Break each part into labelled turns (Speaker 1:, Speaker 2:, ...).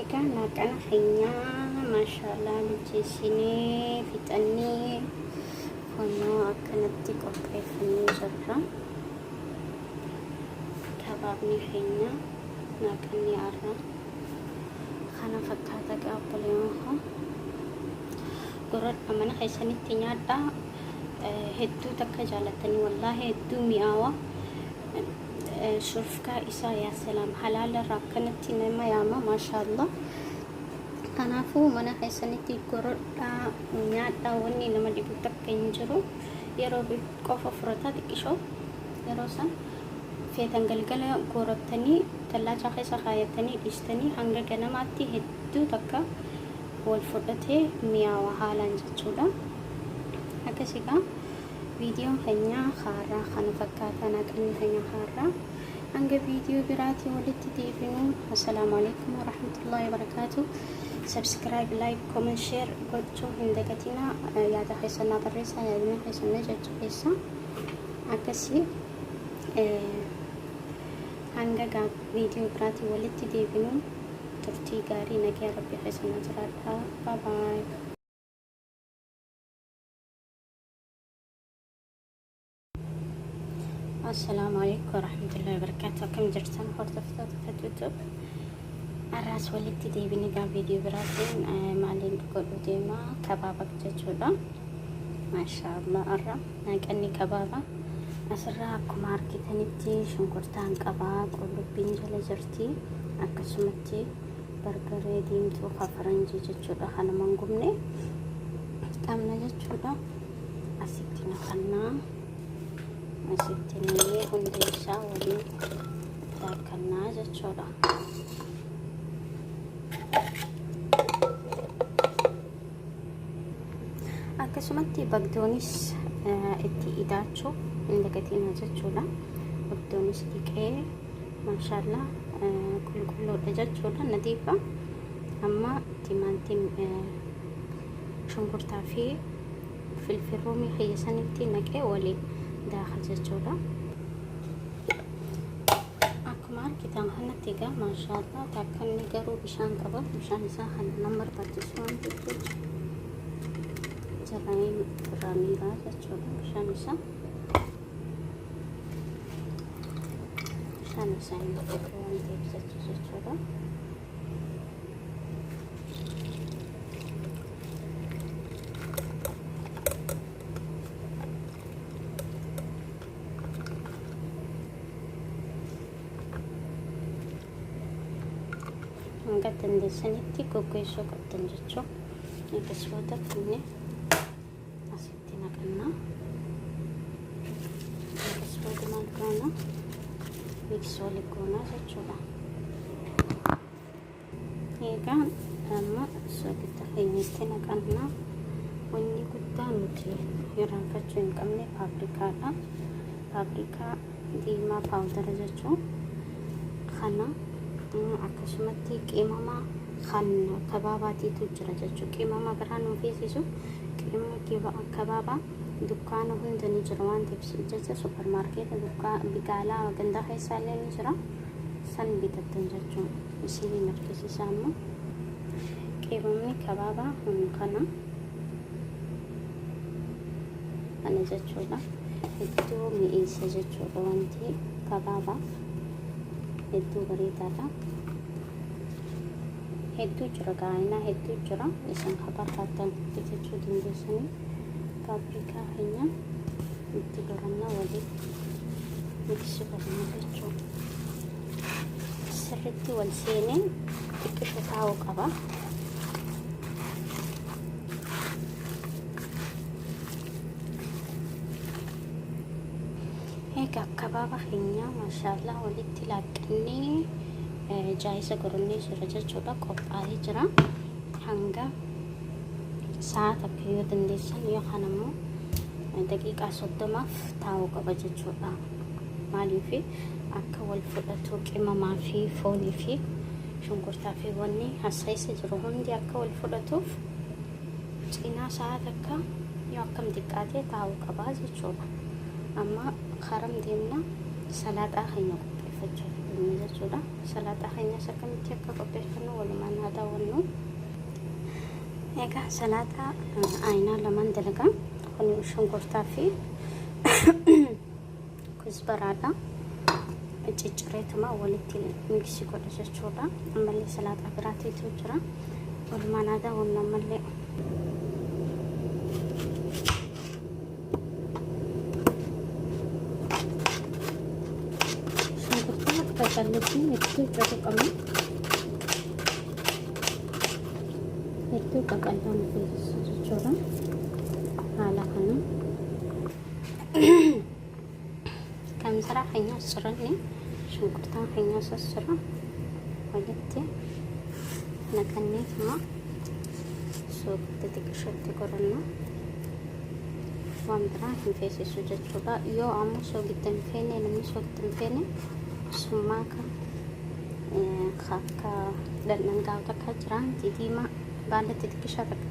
Speaker 1: Egaa laaqana keenyaa maashaallah mijeessinee fixannee foonoo akkanatti qopheeffannee jirra. Kabaabni keenya laaqanni arra kana fakkaata gaabboleewwan gorodha mana keessanitti nyaadhaa. Hedduu takka jaalatanii wallaahi hedduu mi'aawa. Shurfkaa isaa yaa salaam halaala irraa akkanatti nama yaama maashaallah. Kanaafuu mana keessanitti gorodhaa nyaadhaa. Wanni nama dhibu takka hin jiru. Yeroo qofa furataa xiqqishoo yeroo san feetan galgala gorottanii tallaachaa keessa kaayatanii dhiistanii hanga ganamaatti hedduu takka wal fudhatee mi'aawa haalaan jechuudha. Akkasigaa viidiyoon keenya haaraa kana fakkaata naqanni keenya haaraa hanga viidiyoo biraatii walitti deebinu. Assalaamu alaykum warahmatullahi wabarakaatuh. Subscribe, like, comment, share gochuu hin dagatinaa. Yaada keessan barreessaa, yaadni keessan jajjabeessaa. Akkasii hanga viidiyoo biraatii walitti deebinu. Turtii gaarii nagaa rabbi keessan jiraadhaa. Bye bye. السلام عليكم ورحمة الله وبركاته. كم جرتان خرطفتات فتوتوب الراس ولدت دي بنقا فيديو براسين معلين بقولوا ديما كبابك ججولا ما شاء الله أرى ناقني كبابا أسرها كماركي تنبتي شنكرتان كباب قولوا بينجل جرتي أكسمتي برقري ديمتو خفرنجي ججولا خانا منقمني أمنا ججولا أسيبتنا خنا asittinee hundi isaa waliin daakkannaa jechuudha. Akkasumatti bagdoonis itti idaachuu hin dagatinaa jechuudha. Bagdoonis dhiqee maashaallah qulqulluudha jechuudha nadiifa. Amma timaantiin shunkurtaa fi filfilroomii keessanitti naqee waliin داخل ججولا أكمل كتان هنتي جا ما شاء الله تاكل نجارو بشان قبل بشان ساخن نمر بتسوان ججول جراين راميرا ججولا بشان سا بشان ساين ججولا ججولا hanga dandeessanitti goggoisuu qabdan jechuun akkasumas kunne asitti naqannaa akkasumas maal goona miksoo goona jechuudha. Egaa amma soogidda keenyatti naqannaa. Wanni guddaa nuti irraanfachuu hin qabne paaprikaadha. Paaprikaa diimaa paawudara jechuun kana akkasumatti qiimama kan kabaabaatiitu jira jechuudha. Qiimama biraan nu feesisu qiimama kabaabaa dukkaana hunda ni jira waan ta'eef jecha supermarkeeta dukkaana bigaalaa gandaa keessaallee ni jira. San bitattan jechuudha. Isin argisiisaa immoo qiimamni kabaabaa kana jechuudha. Hedduu mi'eessa jechuudha wanti kabaabaa. hedduu bareedaadha. Hedduu jira gaa'inaa hedduu jira. Isin barbaaddan bitachuu dandeessanii paaprikaa keenya itti gorannaa waliin miksii godhannaa jechuudha. Sirriitti wal seenee xiqqisho taa'uu qaba. Egaa kabaaba keenya maashaallah walitti laaqannee jaayisa goronnee jira jechuudha. Qophaa'ee jira. Hanga sa'a takka yoo dandeessan yookaan immoo daqiiqaa 30 taa'uu qaba jechuudha. Maaliif akka wal fudhatu qimamaa fi foonii fi shunkurtaa fi wanni hasaisa jiru hundi akka wal fudhatuuf cinaa sa'a takka yoo akkam xiqqaatee taa'uu qaba jechuudha. Amma karam deemna salaaxaa keenya qopheeffachuu deemne jechuudha. Salaaxaa keenya akkamitti akka qopheeffannu walumaan haa daawwannu. Egaa salaaxaa aynaa lamaan dalagaa kun shunkurtaa fi kuzbaraadha. Ciccireetuma walitti miksii godha jechuudha. Ammallee salaaxaa biraatiitu jira. Walumaan haa daawwannu ammallee. Kallattiin hedduu irratti qabna. Hedduu qaqallaan keessatti jechuudha. Haala kana. Kamsaraa keenya asirratti shunkurtaan keenya asirra walitti naqanneetuma soogidda xiqqishatti qoranna. Waan biraa hin feesisu jechuudha. Yoo ammoo soogidda hin feene namni soogidda hin feene summaaka akka dhandhangaa takka jiraan diimaa baallatti xiqqishaa takka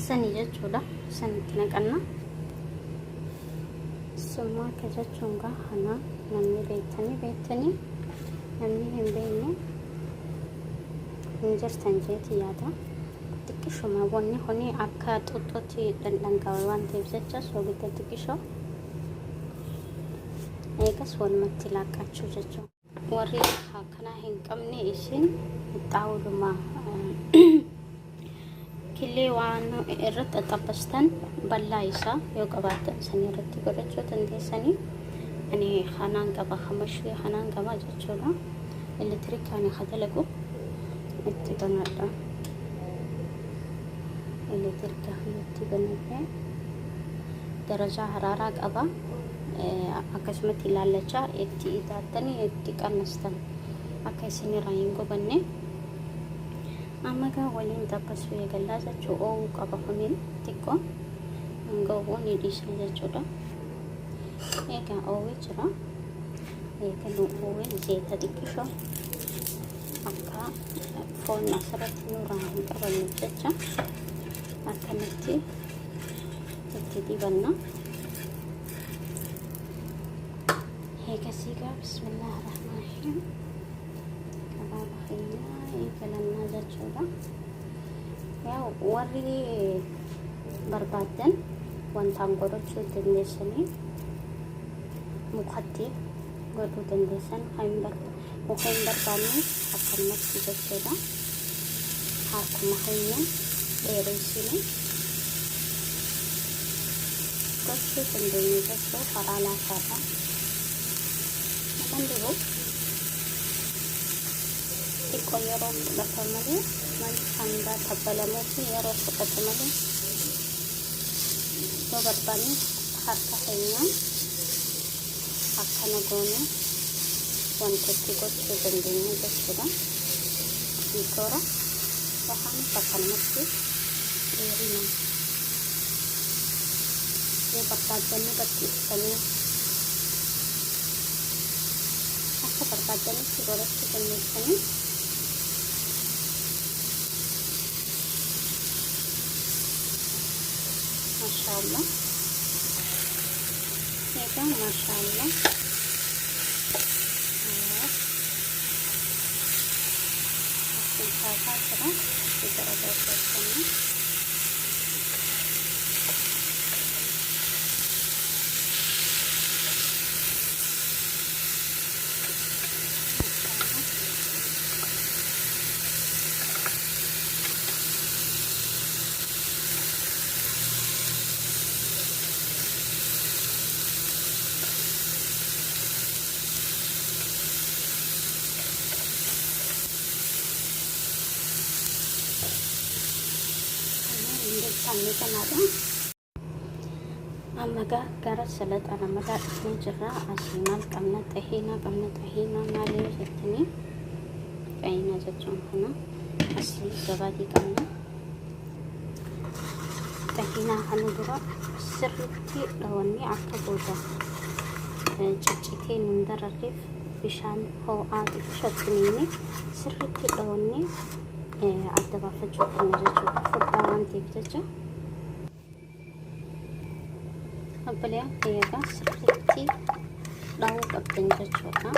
Speaker 1: sanii jechuudha. Sanitti naqanna. Summaaka jechuun kana namni beektanii namni hin beekne hin jirtan jeeti yaada. Xiqqishuma wanni kuni akka xuxxootti dhandhangaa waan ta'eef jecha soogidda xiqqishoo eegas walumatti laaqqachuu jechuudha. Warri akkanaa hin qabne isin xaawuluma killee waan irratti xaxabbastan bal'aa isaa yoo qabaattan sanii irratti godhachuu dandeessanii. Ani kanaan qaba hamashii kanaan qaba jechuudha. Elektirikaan dalagu itti banadha. Elektirika itti banadhee darajaa haraaraa qaba. Akkasumatti ilaallachaa itti itaatanii itti qannastan akka isin irraa hin gobanne. Amma gaa waliin tabbasuu eegallaa jechuu oowuu qaba kuniin xiqqoo hanga oowwuu ni dhiisna jechuudha. Egaa oowwee jira. Eegaluu oowween zeeta xiqqishoo akka foon asirratti nurraa hin qabanneef jecha akkanatti itti dibanna. Kasiga bismillahirrahmanirrahim. Kabaaba keenya eegalannaa jechuudha. Yaa warri barbaadan wantaan godhachuu dandeessanii mukatti godhuu dandeessan. Muka hin barbaanne akkanumatti jechuudha. Harkuma keenya dheereessine gochuu dandeenya jechuu karaa laafaadha. Mandibu xiqqoo yeroo fudhata malee hanga tabbalamuufi yeroo fudhata malee yoo barbaanne harka keenyaan akkana goone wantooti gochuu dandeenya jechuudha. Toora waan akkanumatti dheerina yoo barbaadanii bakkeessanii akka barbaadanitti godhachuu dandeessanii. Maashaallah. Egaa maashaallah. Asirraa jira. Gara barbaadanii. Ini kenapa? Amaga gara salat amaga ini jera asimal kamna tahina malu setini kaina jatuh kana asli gabadi kamna tahina kanu dura sirritti lawani akka boda ciccitee nundararif bishaan ho'aa shottiniini sirritti lawani adda baafachuu kana jechuudha. Furdaa waan ta'eef jecha abbalee eegaa sirriitti dha'uu qabdan jechuudha.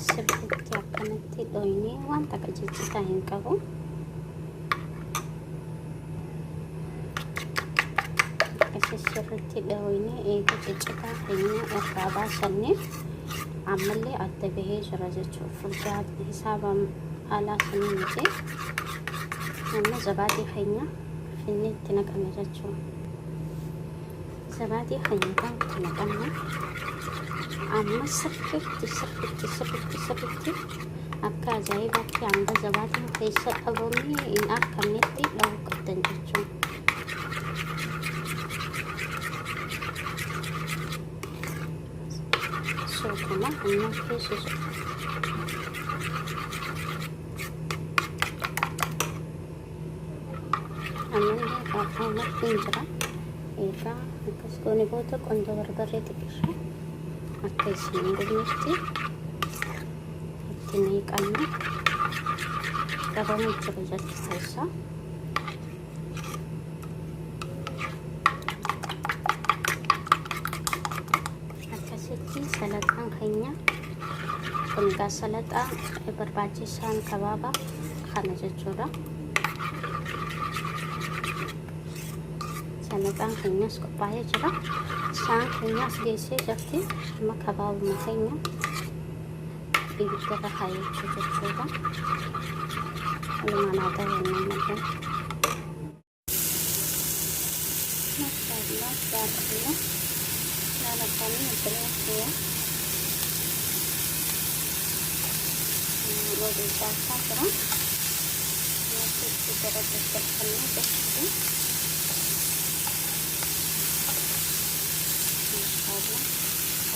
Speaker 1: Sirriitti akkanatti dhoyinee wanta qajeelchitaa hin qabu. Akkasii sirriitti dhoyinee eega ciccitaa keenya irraa baasannee ammallee adda bahee jira jechuudha. Furdaa hisaabaan alaa sanii miti. Amma zabaatii keenya finni itti naqame jechuudha. Zabaatii keenya kan itti naqamne amma sirriitti akka ajaa'ibaatti hanga zabaatiin keessa dhabamee hin argamnetti dha'uu qabdan jechuudha. Sookana amma keessa ammallee qaafamatti hin jira. Egaa akkas goone booda qondo barbaree xiqqisha akka isin hin gubnetti itti neeqanne qabamee jira jechuudha keessa. Akkasitti salaxaan keenya kun egaa salaxaa barbaachisaan kabaaba kana jechuudha. Salaxaan keenyas qophaa'ee jira. Isaan keenyas geessee jirti. Amma kabaabuma keenya ibiddarra kaayachuu jechuudha. Walumaan haa ta'u namatti. Maashaallah gaariidha. Laalaqanii asirratti loogii baasaa jira. Nasitti gara daddarbannee jechuudha.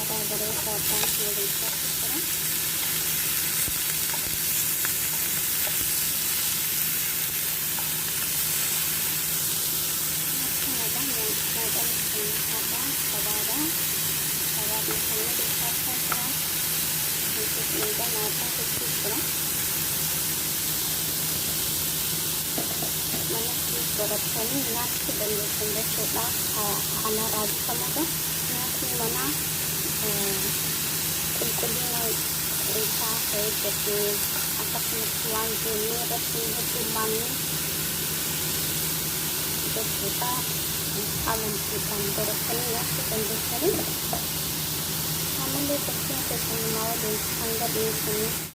Speaker 1: Ada beberapa yang dilihat sekarang. Masih ada yang ada misalnya di pasar sekarang untuk juga nada kecil sekarang. Mana sih beberapa ini nasi dan biasanya sudah anak raja sama tuh nasi mana kulkulina isa jadi atas musuhan ini rasanya cuman itu kita aman kita berkenanya dan besar namun dia pasti akan mau dan standar di sini.